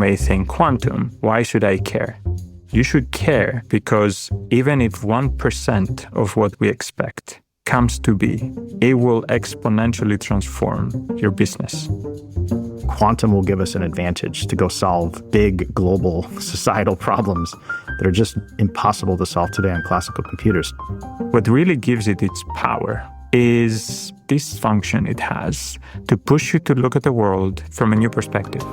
may think, quantum, why should I care? You should care because even if 1% of what we expect comes to be, it will exponentially transform your business. Quantum will give us an advantage to go solve big global societal problems that are just impossible to solve today on classical computers. What really gives it its power is this function it has to push you to look at the world from a new perspective.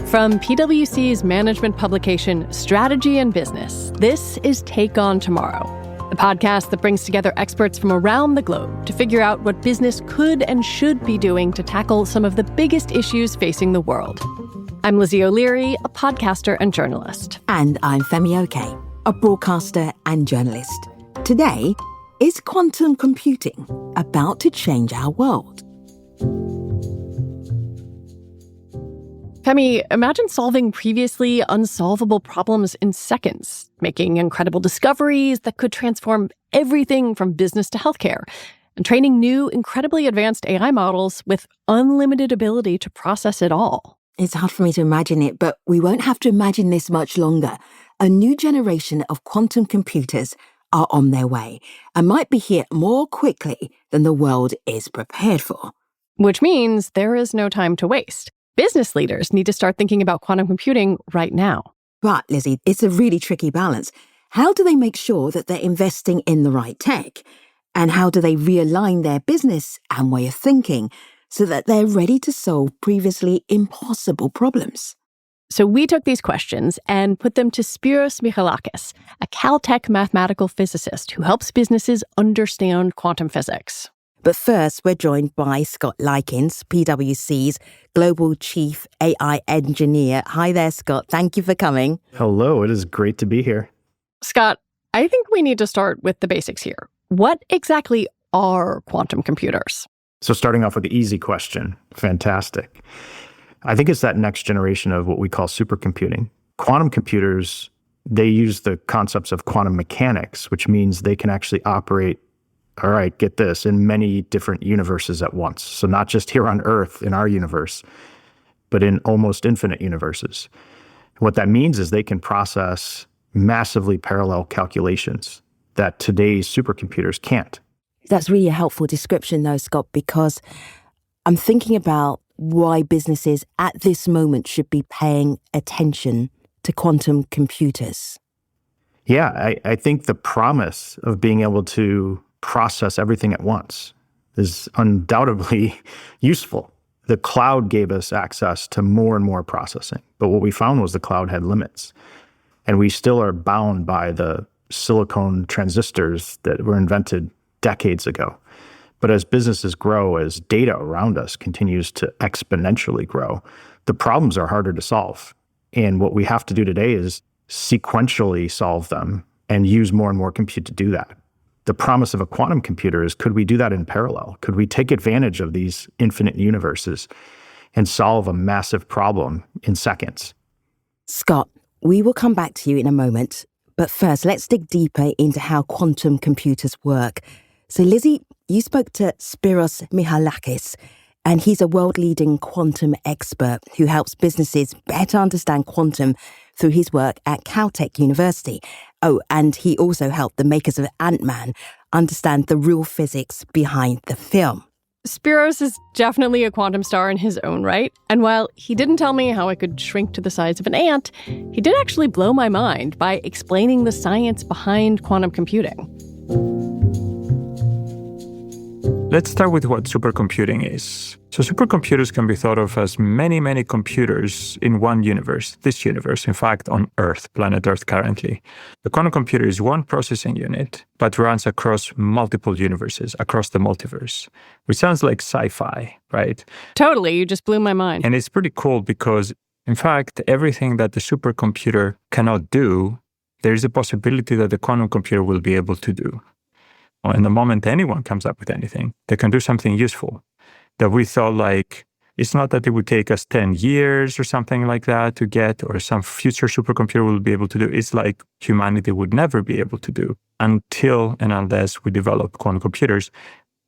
From PwC's management publication, Strategy and Business, this is Take on Tomorrow, the podcast that brings together experts from around the globe to figure out what business could and should be doing to tackle some of the biggest issues facing the world. I'm Lizzie O'Leary, a podcaster and journalist. And I'm Femi Oke, a broadcaster and journalist. Today, is quantum computing about to change our world? Femi, imagine solving previously unsolvable problems in seconds, making incredible discoveries that could transform everything from business to healthcare, and training new, incredibly advanced AI models with unlimited ability to process it all. It's hard for me to imagine it, but we won't have to imagine this much longer. A new generation of quantum computers are on their way and might be here more quickly than the world is prepared for. Which means there is no time to waste. Business leaders need to start thinking about quantum computing right now. But, Lizzie, it's a really tricky balance. How do they make sure that they're investing in the right tech? And how do they realign their business and way of thinking so that they're ready to solve previously impossible problems? So we took these questions and put them to Spiros Michalakis, a Caltech mathematical physicist who helps businesses understand quantum physics. But first, we're joined by Scott Likens, PwC's Global Chief AI Engineer. Hi there, Scott. Thank you for coming. Hello, it is great to be here. Scott, I think we need to start with the basics here. What exactly are quantum computers? So starting off with the easy question, fantastic. I think it's that next generation of what we call supercomputing. Quantum computers, they use the concepts of quantum mechanics, which means they can actually operate, all right, get this, in many different universes at once. So not just here on Earth in our universe, but in almost infinite universes. What that means is they can process massively parallel calculations that today's supercomputers can't. That's really a helpful description, though, Scott, because I'm thinking about why businesses at this moment should be paying attention to quantum computers. Yeah, I think the promise of being able to process everything at once is undoubtedly useful. The cloud gave us access to more and more processing, but what we found was the cloud had limits. And we still are bound by the silicon transistors that were invented decades ago. But as businesses grow, as data around us continues to exponentially grow, the problems are harder to solve. And what we have to do today is sequentially solve them and use more and more compute to do that. The promise of a quantum computer is, could we do that in parallel? Could we take advantage of these infinite universes and solve a massive problem in seconds? Scott, we will come back to you in a moment. But first, let's dig deeper into how quantum computers work. So, Lizzie, you spoke to Spiros Michalakis, and he's a world-leading quantum expert who helps businesses better understand quantum through his work at Caltech University. Oh, and he also helped the makers of Ant-Man understand the real physics behind the film. Spiros is definitely a quantum star in his own right. And while he didn't tell me how I could shrink to the size of an ant, he did actually blow my mind by explaining the science behind quantum computing. Let's start with what supercomputing is. So supercomputers can be thought of as many, many computers in one universe, this universe, in fact, on Earth, planet Earth currently. The quantum computer is one processing unit, but runs across multiple universes, across the multiverse, which sounds like sci-fi, right? Totally, you just blew my mind. And it's pretty cool because, in fact, everything that the supercomputer cannot do, there is a possibility that the quantum computer will be able to do. And the moment anyone comes up with anything, they can do something useful that we thought like, it's not that it would take us 10 years or something like that to get, or some future supercomputer will be able to do. It's like humanity would never be able to do until and unless we develop quantum computers.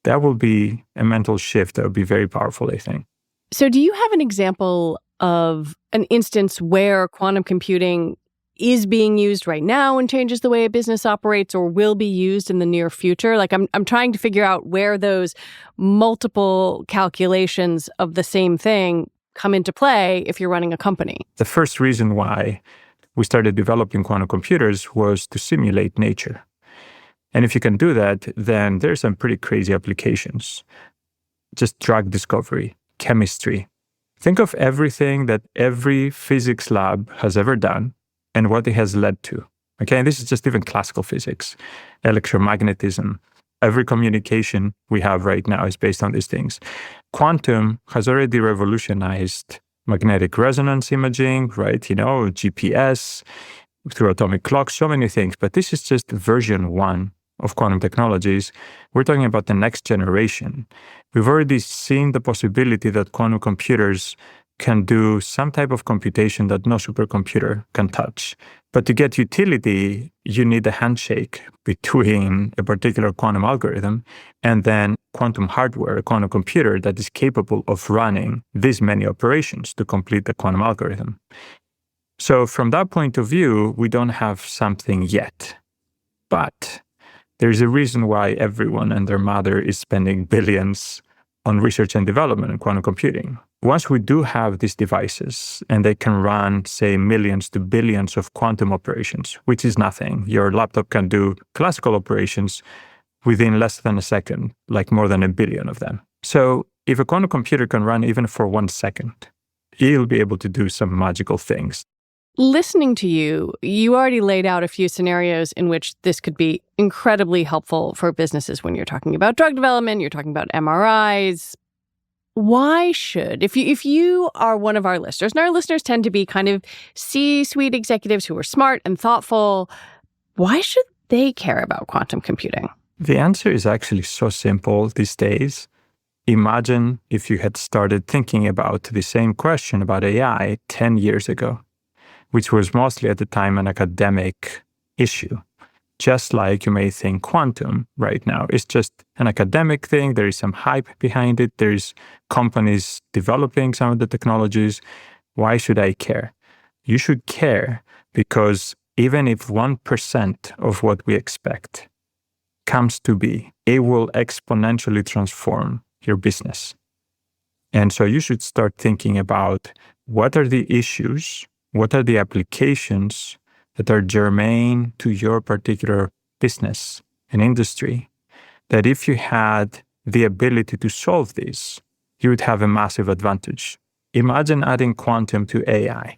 That will be a mental shift that would be very powerful, I think. So do you have an example of an instance where quantum computing is being used right now and changes the way a business operates or will be used in the near future? Like I'm trying to figure out where those multiple calculations of the same thing come into play if you're running a company. The first reason why we started developing quantum computers was to simulate nature. And if you can do that, then there's some pretty crazy applications. Just drug discovery, chemistry. Think of everything that every physics lab has ever done and what it has led to. Okay, and this is just even classical physics, electromagnetism. Every communication we have right now is based on these things. Quantum has already revolutionized magnetic resonance imaging, right? GPS, through atomic clocks, so many things. But this is just version 1 of quantum technologies. We're talking about the next generation. We've already seen the possibility that quantum computers can do some type of computation that no supercomputer can touch. But to get utility, you need a handshake between a particular quantum algorithm and then quantum hardware, a quantum computer that is capable of running this many operations to complete the quantum algorithm. So from that point of view, we don't have something yet. But there's a reason why everyone and their mother is spending billions on research and development in quantum computing. Once we do have these devices and they can run, say, millions to billions of quantum operations, which is nothing. Your laptop can do classical operations within less than a second, like more than a billion of them. So if a quantum computer can run even for 1 second, it'll be able to do some magical things. Listening to you, you already laid out a few scenarios in which this could be incredibly helpful for businesses when you're talking about drug development, you're talking about MRIs. Why should, if you are one of our listeners, and our listeners tend to be kind of C-suite executives who are smart and thoughtful, why should they care about quantum computing? The answer is actually so simple these days. Imagine if you had started thinking about the same question about AI 10 years ago, which was mostly at the time an academic issue. Just like you may think quantum right now is just an academic thing. There is some hype behind it. There's companies developing some of the technologies. Why should I care? You should care because even if 1% of what we expect comes to be, it will exponentially transform your business. And so you should start thinking about what are the issues, what are the applications that are germane to your particular business and industry, that if you had the ability to solve these, you would have a massive advantage. Imagine adding quantum to AI.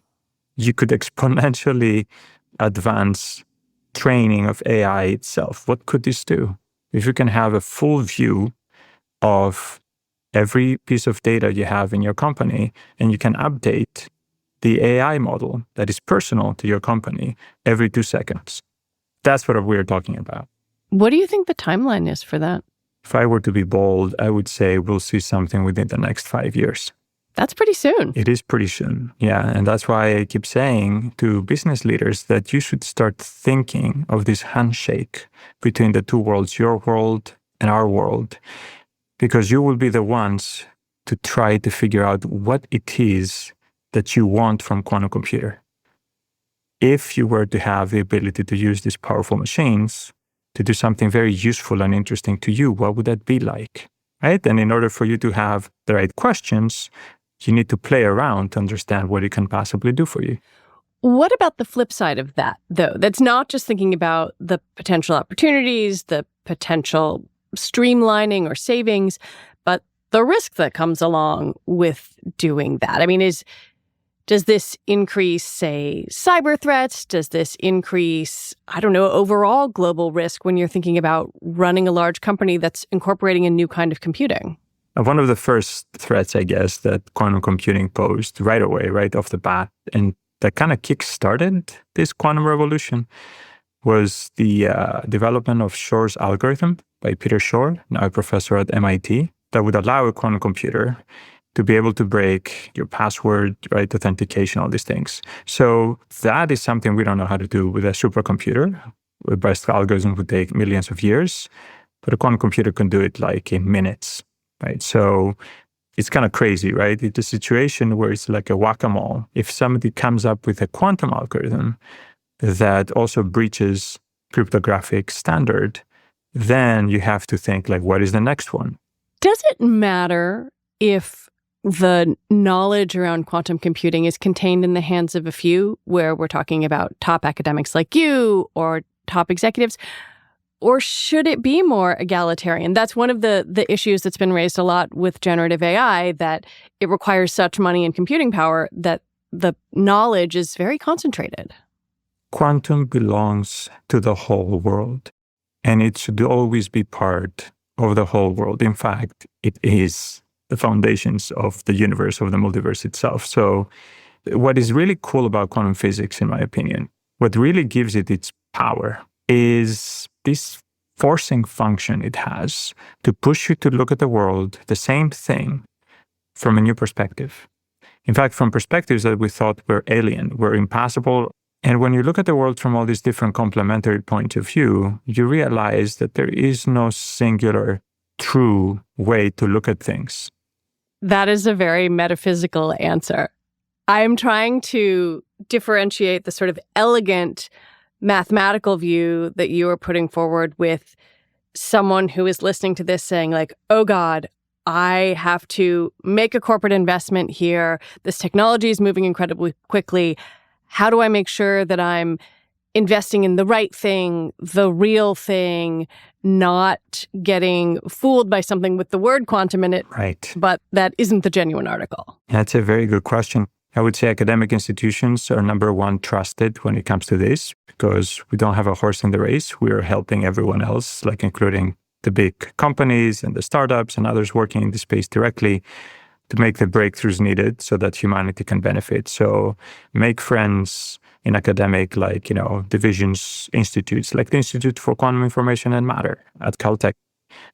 You could exponentially advance training of AI itself. What could this do? If you can have a full view of every piece of data you have in your company, and you can update the AI model that is personal to your company every 2 seconds. That's what we're talking about. What do you think the timeline is for that? If I were to be bold, I would say we'll see something within the next 5 years. That's pretty soon. It is pretty soon, yeah. And that's why I keep saying to business leaders that you should start thinking of this handshake between the two worlds, your world and our world, because you will be the ones to try to figure out what it is that you want from quantum computer. If you were to have the ability to use these powerful machines to do something very useful and interesting to you, what would that be like? Right? And in order for you to have the right questions, you need to play around to understand what it can possibly do for you. What about the flip side of that, though? That's not just thinking about the potential opportunities, the potential streamlining or savings, but the risk that comes along with doing that. I mean, does this increase, say, cyber threats? Does this increase, overall global risk when you're thinking about running a large company that's incorporating a new kind of computing? One of the first threats, I guess, that quantum computing posed right away, right off the bat, and that kind of kick-started this quantum revolution, was the development of Shor's algorithm by Peter Shor, now a professor at MIT, that would allow a quantum computer to be able to break your password, right, authentication, all these things. So that is something we don't know how to do with a supercomputer. A best algorithm would take millions of years, but a quantum computer can do it like in minutes, right? So it's kind of crazy, right? It's a situation where it's like a whack-a-mole. If somebody comes up with a quantum algorithm that also breaches cryptographic standard, then you have to think like, what is the next one? Does it matter if the knowledge around quantum computing is contained in the hands of a few, where we're talking about top academics like you or top executives? Or should it be more egalitarian? That's one of the issues that's been raised a lot with generative AI, that it requires such money and computing power that the knowledge is very concentrated. Quantum belongs to the whole world, and it should always be part of the whole world. In fact, it is the foundations of the universe, of the multiverse itself. So what is really cool about quantum physics, in my opinion, what really gives it its power is this forcing function it has to push you to look at the world, the same thing, from a new perspective. In fact, from perspectives that we thought were alien, were impossible. And when you look at the world from all these different complementary points of view, you realize that there is no singular, true way to look at things. That is a very metaphysical answer. I'm trying to differentiate the sort of elegant mathematical view that you are putting forward with someone who is listening to this saying like, oh God, I have to make a corporate investment here. This technology is moving incredibly quickly. How do I make sure that I'm investing in the right thing, the real thing, not getting fooled by something with the word quantum in it, right, but that isn't the genuine article? That's a very good question. I would say academic institutions are number one trusted when it comes to this, because we don't have a horse in the race. We are helping everyone else, like including the big companies and the startups and others working in the space directly, to make the breakthroughs needed so that humanity can benefit. So make friends in academic, like, divisions, institutes, like the Institute for Quantum Information and Matter at Caltech.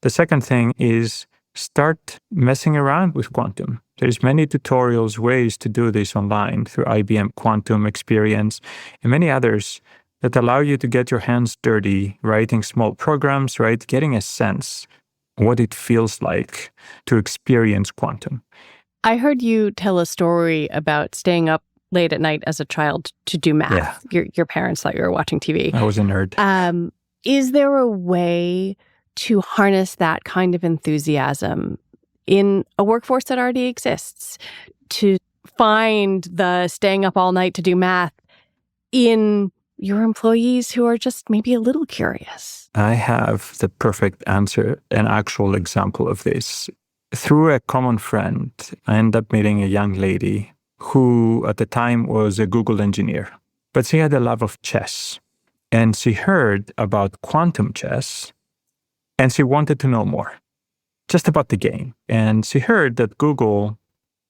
The second thing is start messing around with quantum. There's many tutorials, ways to do this online through IBM Quantum Experience and many others that allow you to get your hands dirty, writing small programs, right? Getting a sense what it feels like to experience quantum. I heard you tell a story about staying up late at night as a child to do math. Yeah. Your parents thought you were watching TV. I was a nerd. Is there a way to harness that kind of enthusiasm in a workforce that already exists, to find the staying up all night to do math in your employees who are just maybe a little curious? I have the perfect answer, an actual example of this. Through a common friend, I ended up meeting a young lady who at the time was a Google engineer, but she had a love of chess. And she heard about quantum chess, and she wanted to know more, just about the game. And she heard that Google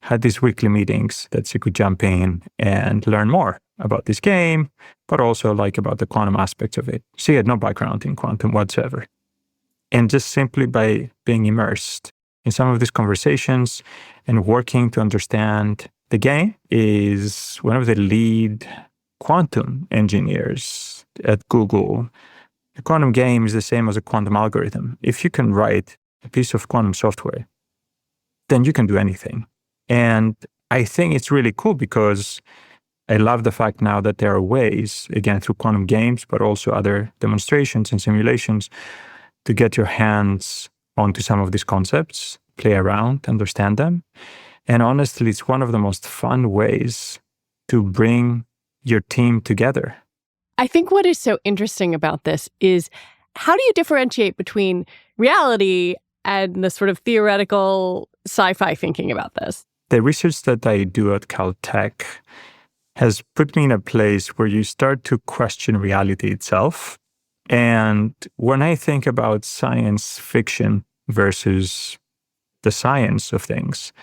had these weekly meetings that she could jump in and learn more about this game, but also like about the quantum aspects of it. She had no background in quantum whatsoever. And just simply by being immersed in some of these conversations and working to understand the game, is one of the lead quantum engineers at Google. A quantum game is the same as a quantum algorithm. If you can write a piece of quantum software, then you can do anything. And I think it's really cool because I love the fact now that there are ways, again, through quantum games, but also other demonstrations and simulations, to get your hands onto some of these concepts, play around, understand them. And honestly, it's one of the most fun ways to bring your team together. I think what is so interesting about this is, how do you differentiate between reality and the sort of theoretical sci-fi thinking about this? The research that I do at Caltech has put me in a place where you start to question reality itself. And when I think about science fiction versus the science of things,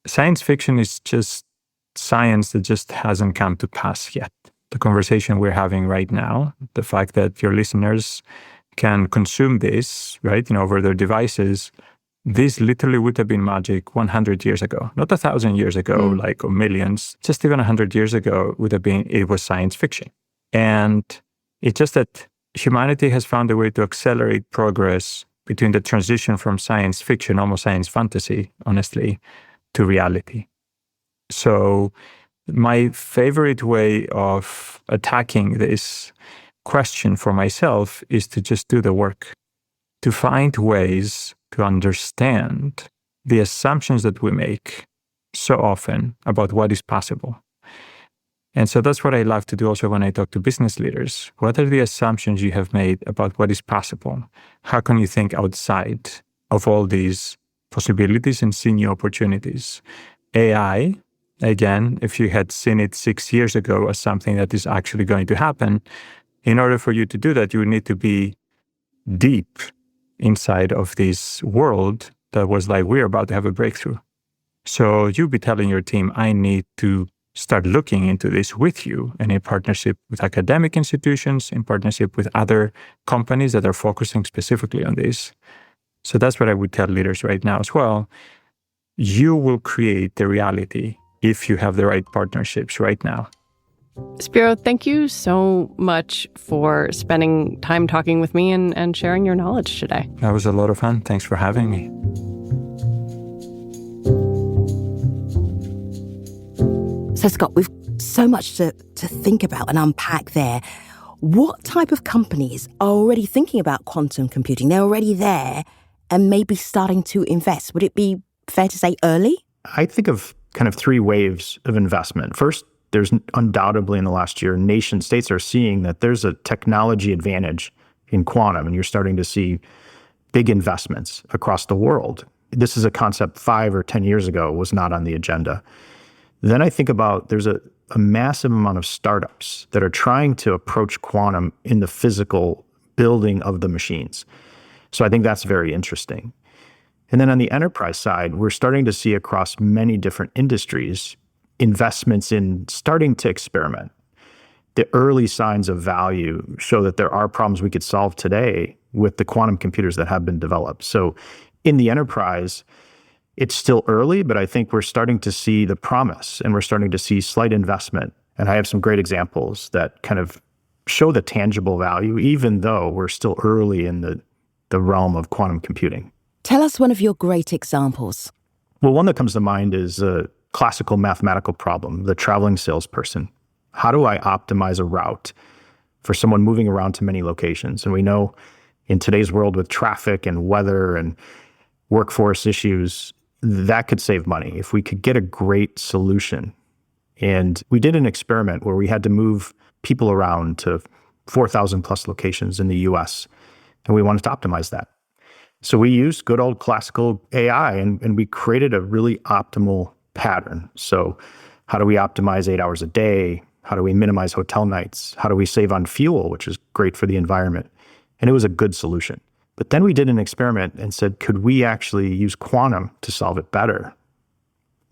science fiction is just science that just hasn't come to pass yet. The conversation we're having right now, the fact that your listeners can consume this, right, over their devices, this literally would have been magic 100 years ago, not 1,000 years ago, or millions, just even 100 years ago it was science fiction. And it's just that humanity has found a way to accelerate progress between the transition from science fiction, almost science fantasy, honestly, to reality. So my favorite way of attacking this question for myself is to just do the work, to find ways to understand the assumptions that we make so often about what is possible. And so that's what I love to do also when I talk to business leaders. What are the assumptions you have made about what is possible? How can you think outside of all these possibilities and see new opportunities? AI, again, if you had seen it 6 years ago as something that is actually going to happen, in order for you to do that, you would need to be deep inside of this world that was like, we're about to have a breakthrough. So you'll be telling your team, I need to start looking into this with you, and in partnership with academic institutions, in partnership with other companies that are focusing specifically on this. So that's what I would tell leaders right now as well. You will create the reality if you have the right partnerships right now. Spiro, thank you so much for spending time talking with me and sharing your knowledge today. That was a lot of fun. Thanks for having me. So, Scott, we've so much to think about and unpack there. What type of companies are already thinking about quantum computing? They're already there and maybe starting to invest. Would it be fair to say early? I think of kind of three waves of investment. First, there's undoubtedly in the last year, nation states are seeing that there's a technology advantage in quantum, and you're starting to see big investments across the world. This is a concept 5 or 10 years ago was not on the agenda. Then I think about there's a massive amount of startups that are trying to approach quantum in the physical building of the machines. So I think that's very interesting. And then on the enterprise side, we're starting to see across many different industries investments in starting to experiment. The early signs of value show that there are problems we could solve today with the quantum computers that have been developed. So in the enterprise, it's still early, but I think we're starting to see the promise and we're starting to see slight investment. And I have some great examples that kind of show the tangible value, even though we're still early in the realm of quantum computing. Tell us one of your great examples. Well, one that comes to mind is a classical mathematical problem, the traveling salesperson. How do I optimize a route for someone moving around to many locations? And we know in today's world with traffic and weather and workforce issues, that could save money if we could get a great solution. And we did an experiment where we had to move people around to 4,000 plus locations in the US, and we wanted to optimize that. So we used good old classical AI and we created a really optimal pattern. So how do we optimize 8 hours a day? How do we minimize hotel nights? How do we save on fuel, which is great for the environment? And it was a good solution. But then we did an experiment and said, could we actually use quantum to solve it better?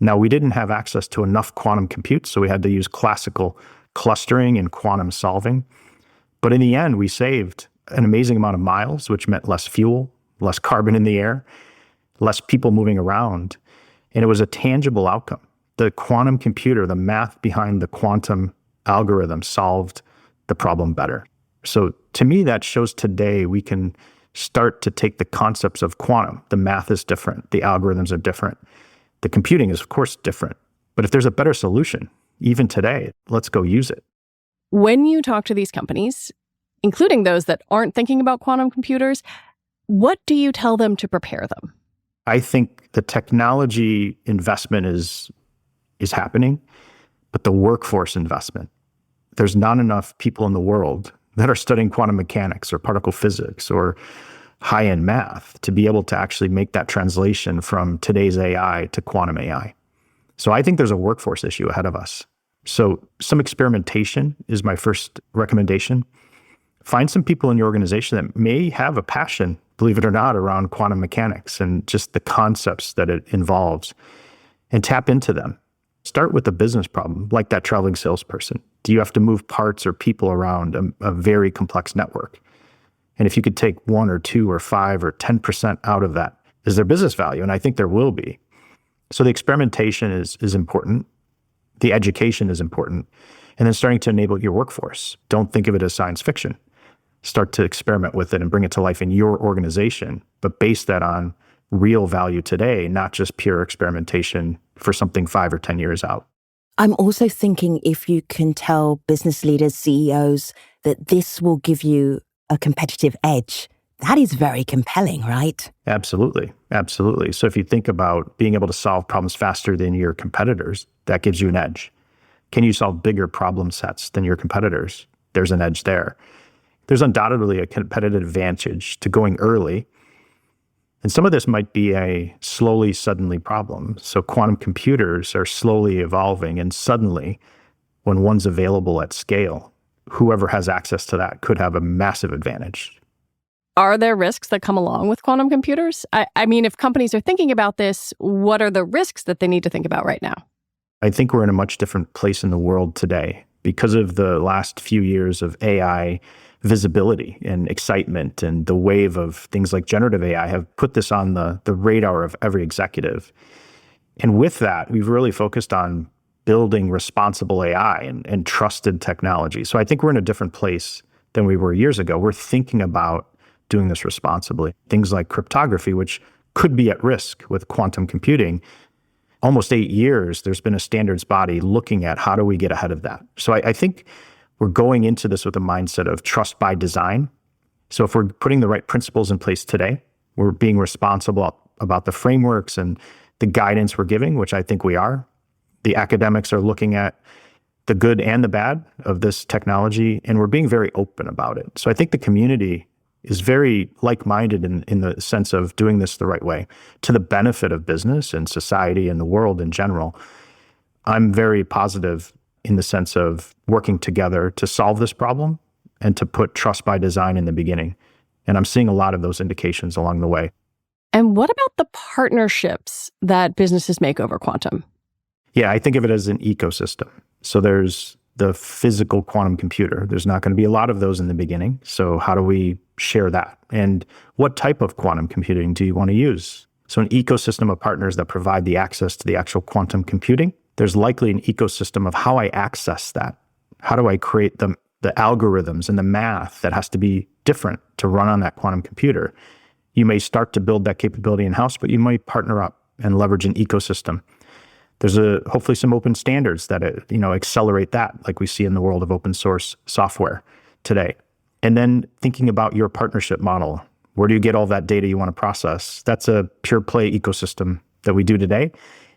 Now, we didn't have access to enough quantum compute, so we had to use classical clustering and quantum solving. But in the end, we saved an amazing amount of miles, which meant less fuel, less carbon in the air, less people moving around. And it was a tangible outcome. The quantum computer, the math behind the quantum algorithm solved the problem better. So to me, that shows today we can start to take the concepts of quantum. The math is different. The algorithms are different. The computing is, of course, different. But if there's a better solution, even today, let's go use it. When you talk to these companies, including those that aren't thinking about quantum computers, what do you tell them to prepare them? I think the technology investment is happening, but the workforce investment, there's not enough people in the world that are studying quantum mechanics or particle physics or high-end math to be able to actually make that translation from today's AI to quantum AI. So I think there's a workforce issue ahead of us. So some experimentation is my first recommendation. Find some people in your organization that may have a passion, believe it or not, around quantum mechanics and just the concepts that it involves, and tap into them. Start with a business problem, like that traveling salesperson. Do you have to move parts or people around a very complex network? And if you could take 1 or 2 or 5 or 10% out of that, is there business value? And I think there will be. So the experimentation is important. The education is important. And then starting to enable your workforce. Don't think of it as science fiction. start to experiment with it and bring it to life in your organization, but base that on real value today, not just pure experimentation for something 5 or 10 years out. I'm also thinking if you can tell business leaders, CEOs, that this will give you a competitive edge, that is very compelling, right? Absolutely. Absolutely. So if you think about being able to solve problems faster than your competitors, that gives you an edge. Can you solve bigger problem sets than your competitors? There's an edge there. There's undoubtedly a competitive advantage to going early. And some of this might be a slowly, suddenly problem. So quantum computers are slowly evolving, and suddenly, when one's available at scale, whoever has access to that could have a massive advantage. Are there risks that come along with quantum computers? I mean, if companies are thinking about this, what are the risks that they need to think about right now? I think we're in a much different place in the world today because of the last few years of AI visibility and excitement, and the wave of things like generative AI have put this on the radar of every executive. And with that, we've really focused on building responsible AI and trusted technology. So I think we're in a different place than we were years ago. We're thinking about doing this responsibly. Things like cryptography, which could be at risk with quantum computing. Almost 8 years, there's been a standards body looking at how do we get ahead of that. So I think we're going into this with a mindset of trust by design. So if we're putting the right principles in place today, we're being responsible about the frameworks and the guidance we're giving, which I think we are. The academics are looking at the good and the bad of this technology, and we're being very open about it. So I think the community is very like-minded in the sense of doing this the right way to the benefit of business and society and the world in general. I'm very positive in the sense of working together to solve this problem and to put trust by design in the beginning. And I'm seeing a lot of those indications along the way. And what about the partnerships that businesses make over quantum? Yeah, I think of it as an ecosystem. So there's the physical quantum computer. There's not going to be a lot of those in the beginning. So how do we share that? And what type of quantum computing do you want to use? So an ecosystem of partners that provide the access to the actual quantum computing. There's likely an ecosystem of how I access that. How do I create the algorithms and the math that has to be different to run on that quantum computer? You may start to build that capability in-house, but you might partner up and leverage an ecosystem. There's hopefully some open standards that accelerate that, like we see in the world of open source software today. And then thinking about your partnership model. Where do you get all that data you want to process? That's a pure play ecosystem that we do today,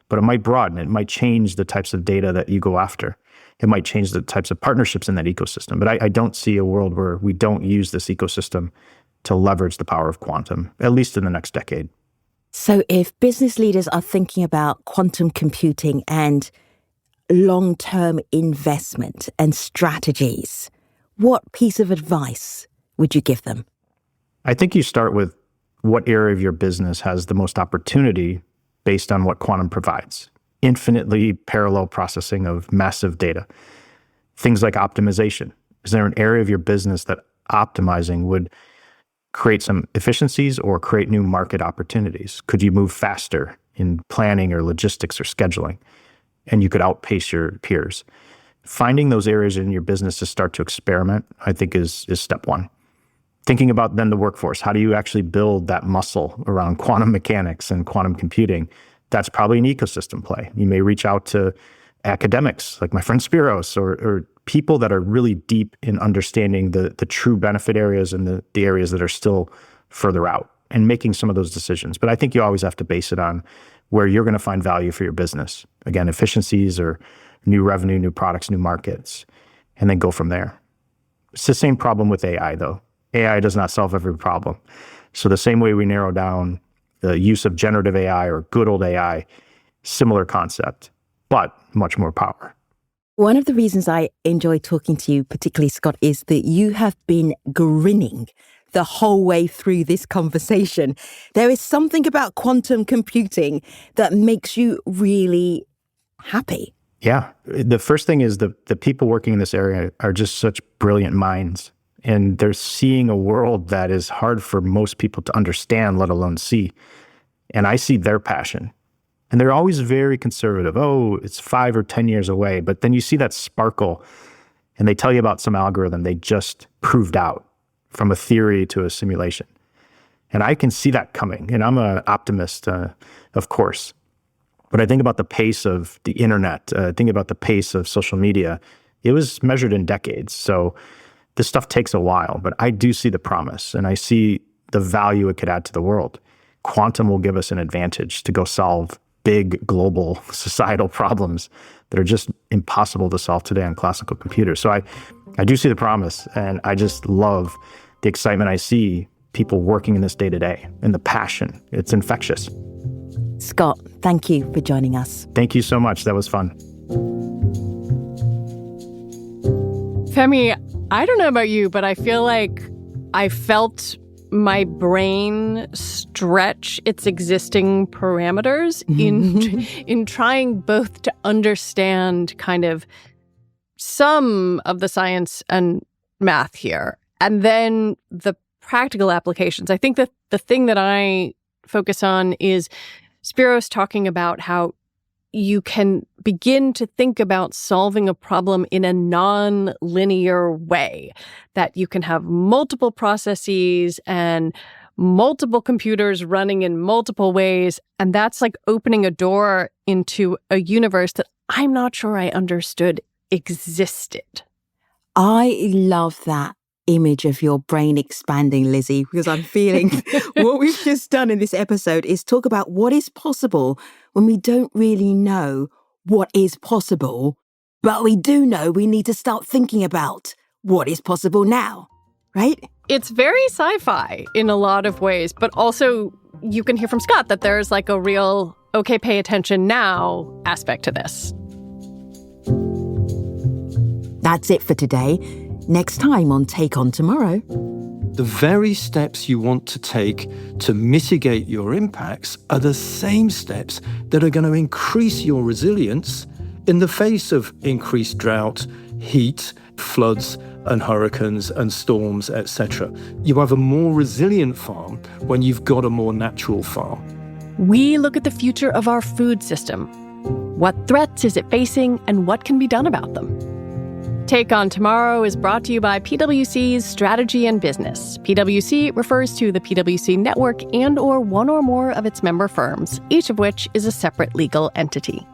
but it might broaden. It might change the types of data that you go after. It might change the types of partnerships in that ecosystem. But I don't see a world where we don't use this ecosystem to leverage the power of quantum, at least in the next decade. So if business leaders are thinking about quantum computing and long-term investment and strategies, what piece of advice would you give them? I think you start with what area of your business has the most opportunity based on what quantum provides. Infinitely parallel processing of massive data. Things like optimization. Is there an area of your business that optimizing would create some efficiencies or create new market opportunities? Could you move faster in planning or logistics or scheduling? And you could outpace your peers. Finding those areas in your business to start to experiment, I think is step one. Thinking about then the workforce. How do you actually build that muscle around quantum mechanics and quantum computing? That's probably an ecosystem play. You may reach out to academics like my friend Spiros or people that are really deep in understanding the true benefit areas and the areas that are still further out and making some of those decisions. But I think you always have to base it on where you're going to find value for your business. Again, efficiencies or new revenue, new products, new markets, and then go from there. It's the same problem with AI, though. AI does not solve every problem. So the same way we narrow down the use of generative AI or good old AI, similar concept, but much more power. One of the reasons I enjoy talking to you, particularly Scott, is that you have been grinning the whole way through this conversation. There is something about quantum computing that makes you really happy. Yeah. The first thing is the people working in this area are just such brilliant minds. And they're seeing a world that is hard for most people to understand, let alone see. And I see their passion. And they're always very conservative. Oh, it's 5 or 10 years away. But then you see that sparkle, and they tell you about some algorithm they just proved out. from a theory to a simulation. And I can see that coming. And I'm an optimist, of course. But I think about the pace of the internet, think about the pace of social media. It was measured in decades. So this stuff takes a while, but I do see the promise and I see the value it could add to the world. Quantum will give us an advantage to go solve big global societal problems that are just impossible to solve today on classical computers. So I do see the promise, and I just love the excitement I see people working in this day to day and the passion. It's infectious. Scott, thank you for joining us. Thank you so much. That was fun. Femi, I don't know about you, but I feel like I felt my brain stretch its existing parameters in trying both to understand kind of some of the science and math here, and then the practical applications. I think that the thing that I focus on is Spiros talking about how you can begin to think about solving a problem in a non-linear way, that you can have multiple processes and multiple computers running in multiple ways. And that's like opening a door into a universe that I'm not sure I understood existed. I love that image of your brain expanding, Lizzie, because I'm feeling what we've just done in this episode is talk about what is possible when we don't really know what is possible, but we do know we need to start thinking about what is possible now, right? It's very sci-fi in a lot of ways, but also you can hear from Scott that there's like a real, okay, pay attention now aspect to this. That's it for today. Next time on Take On Tomorrow. The very steps you want to take to mitigate your impacts are the same steps that are going to increase your resilience in the face of increased drought, heat, floods, and hurricanes and storms, etc. You have a more resilient farm when you've got a more natural farm. We look at the future of our food system. What threats is it facing, and what can be done about them? Take On Tomorrow is brought to you by PwC's Strategy and Business. PwC refers to the PwC network and/or one or more of its member firms, each of which is a separate legal entity.